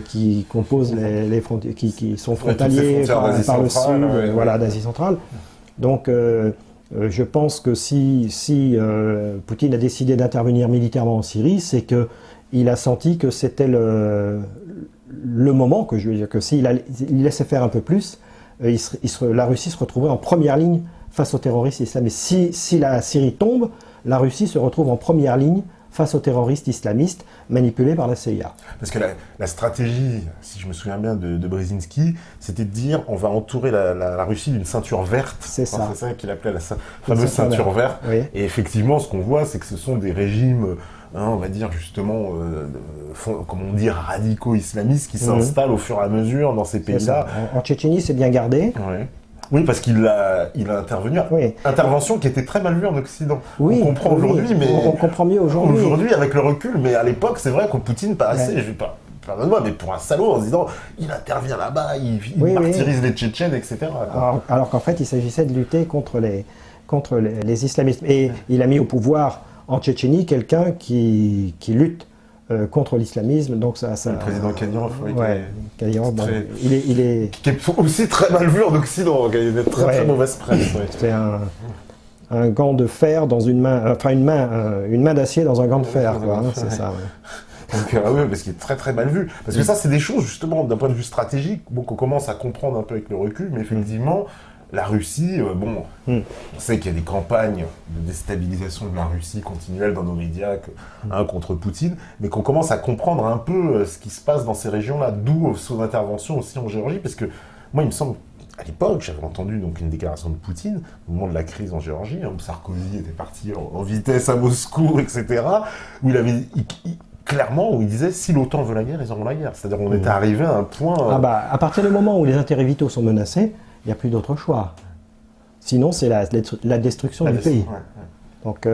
qui composent les frontières, qui sont frontaliers par le sud, d'Asie centrale. Donc je pense que si Poutine a décidé d'intervenir militairement en Syrie, c'est qu'il a senti que c'était le moment, que je veux dire que s'il laissait faire un peu plus, la Russie se retrouverait en première ligne face aux terroristes islamistes. Si la Syrie tombe, la Russie se retrouve en première ligne face aux terroristes islamistes manipulés par la CIA. Parce que la stratégie, si je me souviens bien de Brzezinski, c'était de dire on va entourer la Russie d'une ceinture verte. C'est ça. C'est ça qu'il appelait la fameuse ceinture verte. Oui. Et effectivement, ce qu'on voit, c'est que ce sont des régimes, on va dire justement, comme on dit, radicaux islamistes qui s'installent au fur et à mesure dans ces pays-là. En Tchétchénie, c'est bien gardé. Ouais. Oui, parce qu'il a intervenu. Oui. Intervention qui était très mal vue en Occident. Oui, on comprend aujourd'hui, mais on comprend mieux aujourd'hui. Aujourd'hui, avec le recul, mais à l'époque, c'est vrai que Poutine paraissait, Ouais. je vais pas, pardonne-moi, mais pour un salaud, en se disant, il intervient là-bas, il martyrise les Tchétchènes, etc. Alors qu'en fait, il s'agissait de lutter contre les islamistes. Et il a mis au pouvoir en Tchétchénie quelqu'un qui lutte contre l'islamisme, donc ça... Le président Kadyrov, oui, Kadyrov, bon, très... il est... qui est aussi très mal vu en Occident, qui a une très mauvaise presse. Ouais. C'est un gant de fer dans une main, enfin une main d'acier dans un gant de fer, quoi, hein, c'est ça. Ouais. Donc, oui, parce qu'il est très très mal vu. Parce que ça, c'est des choses, justement, d'un point de vue stratégique, qu'on commence à comprendre un peu avec le recul, mais effectivement, la Russie, on sait qu'il y a des campagnes de déstabilisation de la Russie continuelles dans nos médias contre Poutine, mais qu'on commence à comprendre un peu ce qui se passe dans ces régions-là, d'où son intervention aussi en Géorgie, parce que moi, il me semble, à l'époque, j'avais entendu donc une déclaration de Poutine au moment de la crise en Géorgie, où Sarkozy était parti en vitesse à Moscou, etc., où il avait... clairement, où il disait, si l'OTAN veut la guerre, ils auront la guerre. C'est-à-dire qu'on était arrivé à un point... à partir du moment où les intérêts vitaux sont menacés, il n'y a plus d'autre choix. Sinon, c'est la destruction du pays. Ouais. Donc,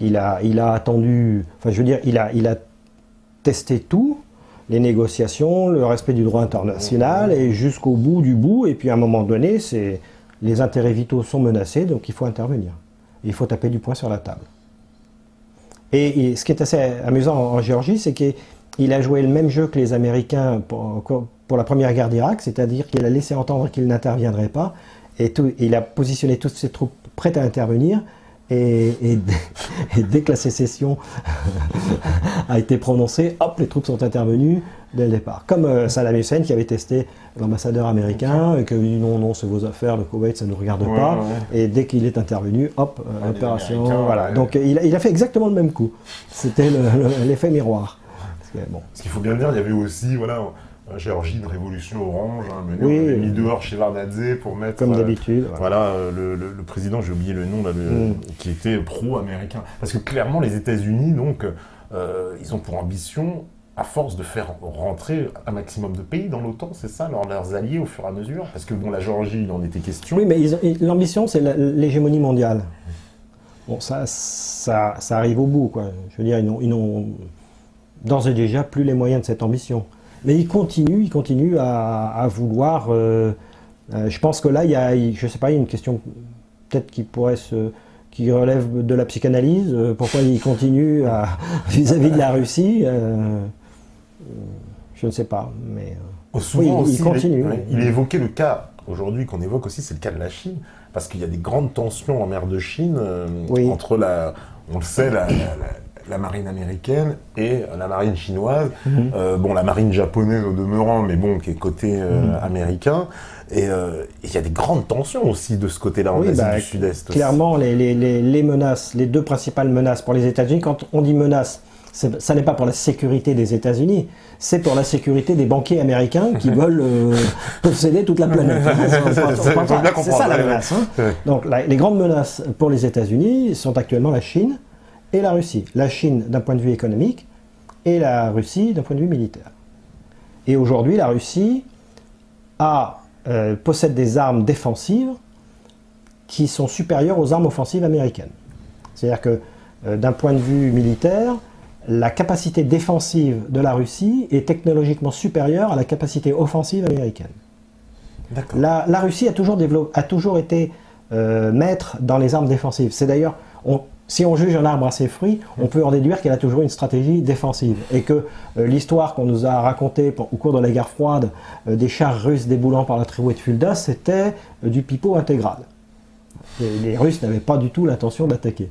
il a attendu... Enfin, je veux dire, il a testé tout, les négociations, le respect du droit international, et jusqu'au bout du bout. Et puis, à un moment donné, les intérêts vitaux sont menacés, donc il faut intervenir. Il faut taper du poing sur la table. Et ce qui est assez amusant en Géorgie, c'est qu'il a joué le même jeu que les Américains pour la première guerre d'Irak, c'est-à-dire qu'il a laissé entendre qu'il n'interviendrait pas, et il a positionné toutes ses troupes prêtes à intervenir, et dès que la sécession a été prononcée, hop, les troupes sont intervenues dès le départ. Comme Saddam Hussein qui avait testé l'ambassadeur américain, et qui avait dit non, c'est vos affaires, le Koweït, ça ne nous regarde pas, et dès qu'il est intervenu, hop, opération, voilà. Donc il a fait exactement le même coup. C'était l'effet miroir. Ce qu'il faut bien dire, il y avait aussi, en Géorgie, une révolution orange, menée, on avait mis dehors Shevardnadze pour mettre... Comme d'habitude. Le président, j'ai oublié le nom, qui était pro-américain. Parce que clairement, les États-Unis, donc, ils ont pour ambition, à force de faire rentrer un maximum de pays dans l'OTAN, c'est ça, leurs alliés au fur et à mesure. Parce que la Géorgie, il en était question. Oui, mais l'ambition, c'est l'hégémonie mondiale. Bon, ça arrive au bout, quoi. Je veux dire, ils n'ont d'ores et déjà plus les moyens de cette ambition. Mais ils continuent à vouloir... je pense que là, il y a une question peut-être qui relève de la psychanalyse. Pourquoi ils continuent vis-à-vis de la Russie je ne sais pas, mais... Souvent ils continuent. Il est évoqué le cas, aujourd'hui, qu'on évoque aussi, c'est le cas de la Chine, parce qu'il y a des grandes tensions en mer de Chine entre on le sait, la marine américaine et la marine chinoise. La marine japonaise au demeurant, mais qui est côté américain. Et il y a des grandes tensions aussi de ce côté-là en Asie du Sud-Est. Clairement, les menaces, les deux principales menaces pour les États-Unis, quand on dit menace, ça n'est pas pour la sécurité des États-Unis, c'est pour la sécurité des banquiers américains qui veulent posséder toute la planète. C'est ça la menace. Donc les grandes menaces pour les États-Unis sont actuellement la Chine et la Russie. La Chine d'un point de vue économique et la Russie d'un point de vue militaire. Et aujourd'hui, la Russie possède des armes défensives qui sont supérieures aux armes offensives américaines. C'est-à-dire que d'un point de vue militaire, la capacité défensive de la Russie est technologiquement supérieure à la capacité offensive américaine. La Russie a toujours été maître dans les armes défensives. C'est d'ailleurs, si on juge un arbre à ses fruits, on peut en déduire qu'elle a toujours une stratégie défensive. Et que l'histoire qu'on nous a racontée au cours de la guerre froide des chars russes déboulant par la tréouée de Fulda, c'était du pipeau intégral. Les Russes n'avaient pas du tout l'intention d'attaquer.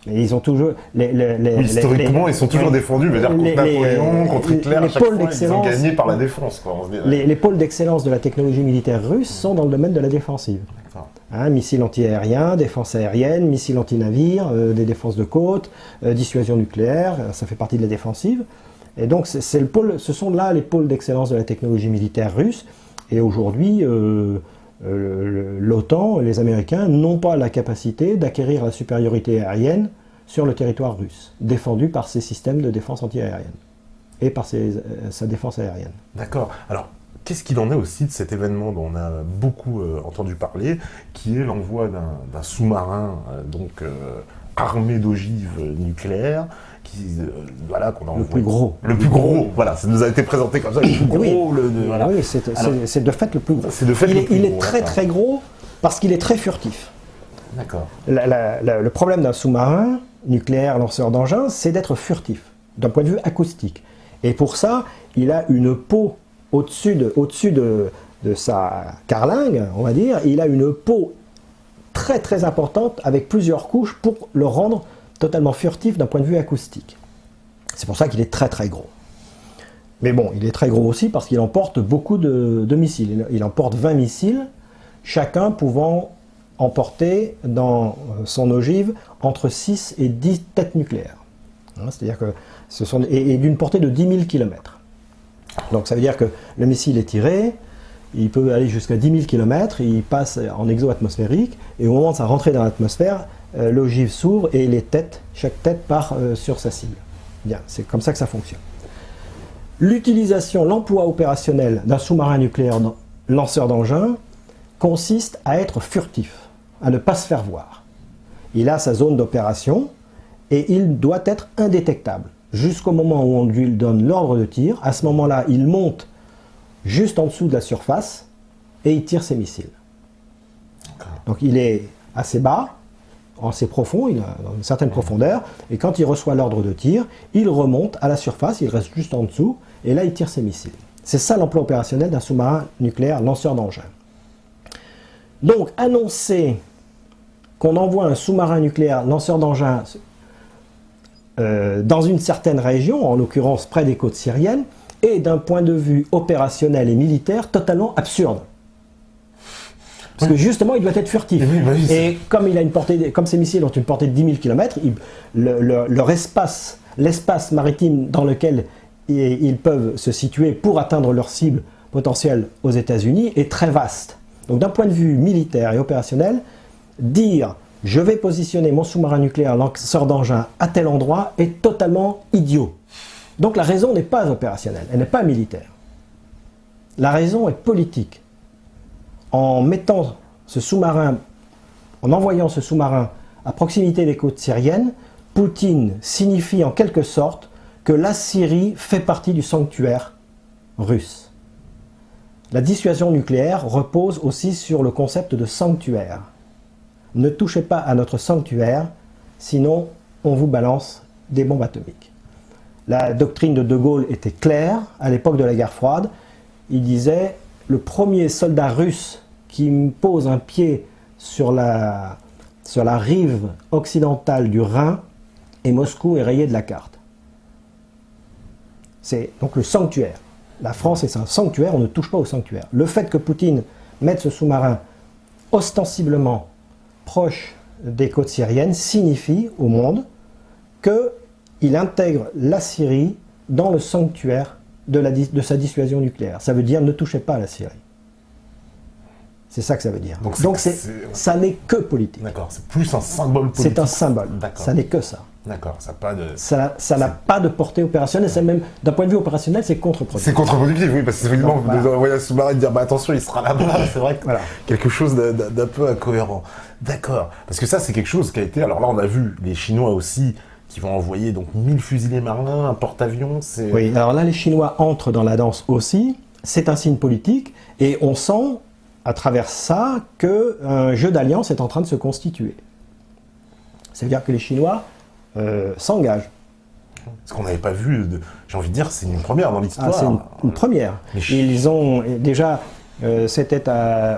Et ils ont toujours... historiquement, ils sont toujours défendus. Contre Napoléon, contre Hitler, à chaque fois, ils ont gagné par la défense. Les pôles d'excellence de la technologie militaire russe sont dans le domaine de la défensive. D'accord. Hein, missiles anti-aériens, défense aérienne, missiles anti-navires, des défenses de côte, dissuasion nucléaire, ça fait partie de la défensive. Et donc c'est le pôle, ce sont là les pôles d'excellence de la technologie militaire russe. Et aujourd'hui, l'OTAN, les Américains, n'ont pas la capacité d'acquérir la supériorité aérienne sur le territoire russe, défendu par ses systèmes de défense anti-aérienne et par sa défense aérienne. D'accord. Alors, qu'est-ce qu'il en est aussi de cet événement dont on a beaucoup entendu parler, qui est l'envoi d'un sous-marin armé d'ogives nucléaires, qu'on envoie. Le plus gros. Le plus gros, voilà, ça nous a été présenté comme ça, le plus gros. Voilà. Oui, c'est de fait le plus gros. C'est de fait le plus il gros, est très très gros parce qu'il est très furtif. D'accord. Le problème d'un sous-marin nucléaire lanceur d'engins, c'est d'être furtif, d'un point de vue acoustique. Et pour ça, il a une peau au-dessus de sa carlingue, on va dire, il a une peau très très importante avec plusieurs couches pour le rendre totalement furtif d'un point de vue acoustique. C'est pour ça qu'il est très très gros. Mais bon, il est très gros aussi parce qu'il emporte beaucoup de missiles. Il emporte 20 missiles, chacun pouvant emporter dans son ogive entre 6 et 10 têtes nucléaires. C'est-à-dire que ce sont et d'une portée de 10 000 km. Donc ça veut dire que le missile est tiré, il peut aller jusqu'à 10 000 km, il passe en exo-atmosphérique, et au moment de sa rentrée dans l'atmosphère, l'ogive s'ouvre et chaque tête part sur sa cible. Bien, c'est comme ça que ça fonctionne. L'emploi opérationnel d'un sous-marin nucléaire lanceur d'engins consiste à être furtif, à ne pas se faire voir. Il a sa zone d'opération et il doit être indétectable jusqu'au moment où on lui donne l'ordre de tir. À ce moment-là, il monte juste en dessous de la surface et il tire ses missiles. Donc il est assez bas, assez profond, il a une certaine profondeur, et quand il reçoit l'ordre de tir, il remonte à la surface, il reste juste en dessous, et là il tire ses missiles. C'est ça l'emploi opérationnel d'un sous-marin nucléaire lanceur d'engins. Donc annoncer qu'on envoie un sous-marin nucléaire lanceur d'engins dans une certaine région, en l'occurrence près des côtes syriennes, est d'un point de vue opérationnel et militaire totalement absurde. Parce que justement, il doit être furtif. Et comme ces missiles ont une portée de 10 000 km, l'espace maritime dans lequel ils peuvent se situer pour atteindre leur cible potentielle aux États-Unis est très vaste. Donc d'un point de vue militaire et opérationnel, dire « je vais positionner mon sous-marin nucléaire lanceur d'engins à tel endroit » est totalement idiot. Donc la raison n'est pas opérationnelle, elle n'est pas militaire. La raison est politique. En envoyant ce sous-marin à proximité des côtes syriennes, Poutine signifie en quelque sorte que la Syrie fait partie du sanctuaire russe. La dissuasion nucléaire repose aussi sur le concept de sanctuaire. Ne touchez pas à notre sanctuaire, sinon on vous balance des bombes atomiques. La doctrine de De Gaulle était claire à l'époque de la guerre froide. Il disait « le premier soldat russe qui pose un pied sur la rive occidentale du Rhin et Moscou est rayé de la carte ». C'est donc le sanctuaire. La France est un sanctuaire, on ne touche pas au sanctuaire. Le fait que Poutine mette ce sous-marin ostensiblement proche des côtes syriennes signifie au monde qu'il intègre la Syrie dans le sanctuaire de sa dissuasion nucléaire. Ça veut dire ne touchez pas à la Syrie. C'est ça que ça veut dire. Donc ça n'est que politique. D'accord, c'est plus un symbole politique. C'est un symbole, ça n'est que ça. D'accord, ça n'a pas de... Ça n'a pas de portée opérationnelle, c'est même, d'un point de vue opérationnel, c'est contre-productif. C'est contre-productif, oui, parce que effectivement, vous devez envoyer un sous-marin et dire bah, attention, il sera là-bas, c'est vrai que quelque chose d'un peu incohérent. D'accord, parce que ça, c'est quelque chose qui a été... Alors là, on a vu les Chinois aussi, qui vont envoyer donc 1000 fusiliers marins, un porte-avions, c'est... Oui, alors là, les Chinois entrent dans la danse aussi, c'est un signe politique, et on sent, à travers ça, qu'un jeu d'alliance est en train de se constituer. C'est-à-dire que les Chinois s'engagent. Ce qu'on n'avait pas vu, j'ai envie de dire, c'est une première dans l'histoire. C'est une première. Ils ont déjà, c'était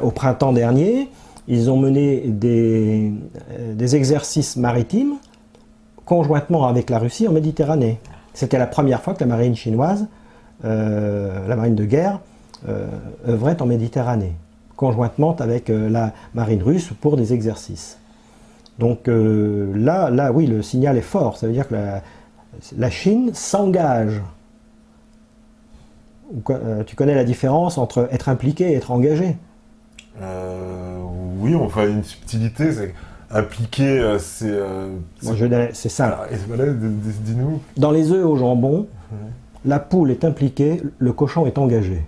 au printemps dernier, ils ont mené des exercices maritimes conjointement avec la Russie en Méditerranée. C'était la première fois que la marine chinoise, la marine de guerre, œuvrait en Méditerranée, conjointement avec la marine russe pour des exercices. Donc là, oui, le signal est fort. Ça veut dire que la Chine s'engage. Tu connais la différence entre être impliqué et être engagé? Oui, enfin, une subtilité, c'est impliqué, c'est... C'est simple. Voilà, dis-nous. Dans les œufs au jambon, la poule est impliquée, le cochon est engagé.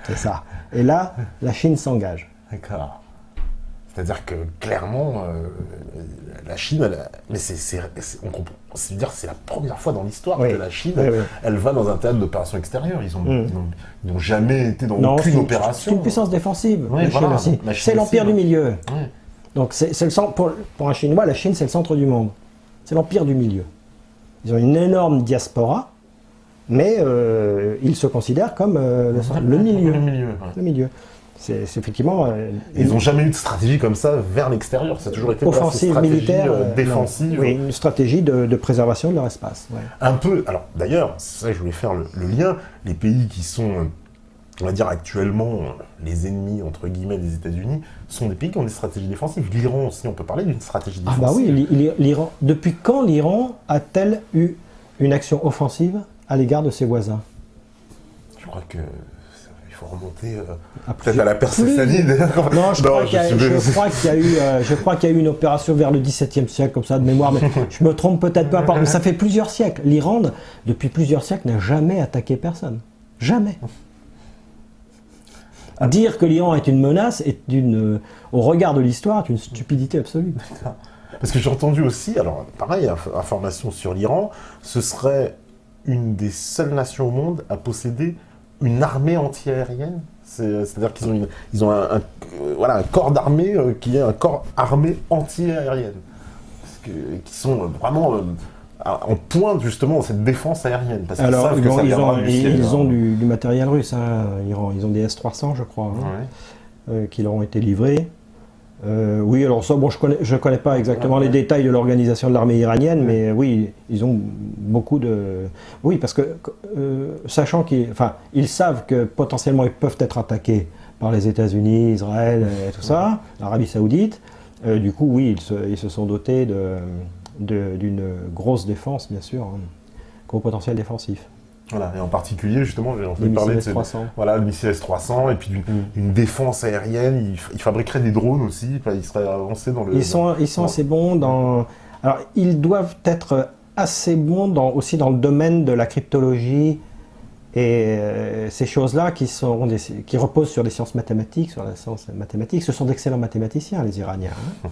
C'est ça. Et là, la Chine s'engage. D'accord. C'est-à-dire que clairement, la Chine, on comprend. C'est-à-dire c'est la première fois dans l'histoire que la Chine, elle va dans un théâtre d'opération extérieure. Ils n'ont jamais été dans aucune opération. C'est une puissance défensive. Oui, la Chine aussi. C'est l'empire du milieu. Oui. Donc c'est le centre, pour un Chinois, la Chine c'est le centre du monde. C'est l'empire du milieu. Ils ont une énorme diaspora, mais ils se considèrent comme le milieu. Le milieu. C'est effectivement... ils n'ont jamais eu de stratégie comme ça vers l'extérieur. Ça a toujours été offensive, militaire, défensive. Oui, une stratégie de préservation de leur espace. Ouais. Un peu. Alors d'ailleurs, c'est ça que je voulais faire le lien. Les pays qui sont, on va dire actuellement, les ennemis entre guillemets des États-Unis, sont des pays qui ont des stratégies défensives. L'Iran aussi, on peut parler d'une stratégie défensive. Ah bah oui, l'Iran. Depuis quand l'Iran a-t-elle eu une action offensive à l'égard de ses voisins? Je crois que... Il faut remonter peut-être à la Perse salide. Non, je crois qu'il y a eu une opération vers le XVIIe siècle, comme ça, de mémoire, mais je me trompe peut-être pas. Mais ça fait plusieurs siècles. L'Iran, depuis plusieurs siècles, n'a jamais attaqué personne. Jamais. Dire que l'Iran est une menace, au regard de l'histoire, est une stupidité absolue. Parce que j'ai entendu aussi, alors pareil, information sur l'Iran, ce serait une des seules nations au monde à posséder une armée anti-aérienne. C'est-à-dire qu'ils ont un corps d'armée qui est un corps armé anti-aérienne. Qui sont vraiment en pointe justement dans cette défense aérienne. Parce alors, ils ont du matériel russe, hein, l'Iran. Ils ont des S-300, je crois, qui leur ont été livrés. Oui, alors ça, bon, je connais pas exactement les détails de l'organisation de l'armée iranienne, mais oui, ils ont beaucoup de... Oui, parce que, sachant ils savent que potentiellement ils peuvent être attaqués par les États-Unis, Israël et tout ça, l'Arabie Saoudite, du coup, oui, ils se sont dotés d'une grosse défense, bien sûr, gros potentiel défensif. Voilà, et en particulier, justement, j'ai entendu parler de le missile S-300, et puis d'une défense aérienne. Ils fabriqueraient des drones aussi, ils seraient avancés dans le... Ils sont assez bons dans... Alors, ils doivent être assez bons aussi dans le domaine de la cryptologie et ces choses-là qui reposent sur les sciences mathématiques, Ce sont d'excellents mathématiciens, les Iraniens. Hein.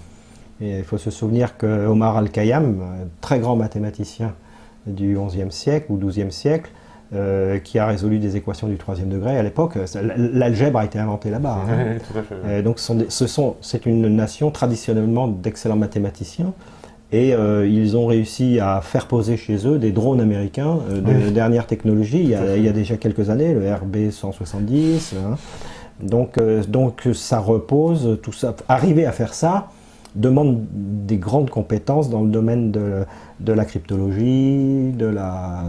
Et il faut se souvenir que Omar Al-Khayyam, très grand mathématicien du XIe siècle ou XIIe siècle, qui a résolu des équations du 3e degré à l'époque. L'algèbre a été inventée là-bas. Hein. Oui, tout à fait. Donc c'est une nation traditionnellement d'excellents mathématiciens et ils ont réussi à faire poser chez eux des drones américains de dernière technologie il y a déjà quelques années, le RB-170. Hein. Donc ça repose, tout ça. Arriver à faire ça demande des grandes compétences dans le domaine de la cryptologie, de la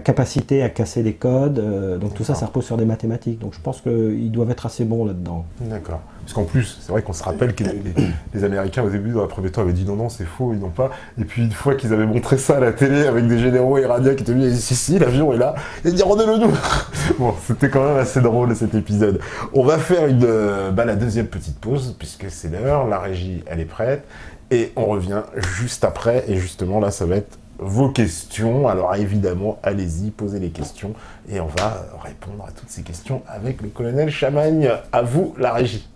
capacité à casser des codes. Donc tout ça repose sur des mathématiques. Donc je pense qu'ils doivent être assez bons là-dedans. D'accord. Parce qu'en plus, c'est vrai qu'on se rappelle que les Américains, au début, dans la première temps, avaient dit non, c'est faux, ils n'ont pas. Et puis une fois qu'ils avaient montré ça à la télé avec des généraux iraniens qui étaient venus, ils disaient si, l'avion est là, ils disaient rendez-le nous. Bon, c'était quand même assez drôle cet épisode. On va faire la deuxième petite pause, puisque c'est l'heure, la régie, elle est prête. Et on revient juste après, et justement là ça va être vos questions. Alors évidemment, allez-y, posez les questions, et on va répondre à toutes ces questions avec le colonel Chamagne. À vous la régie.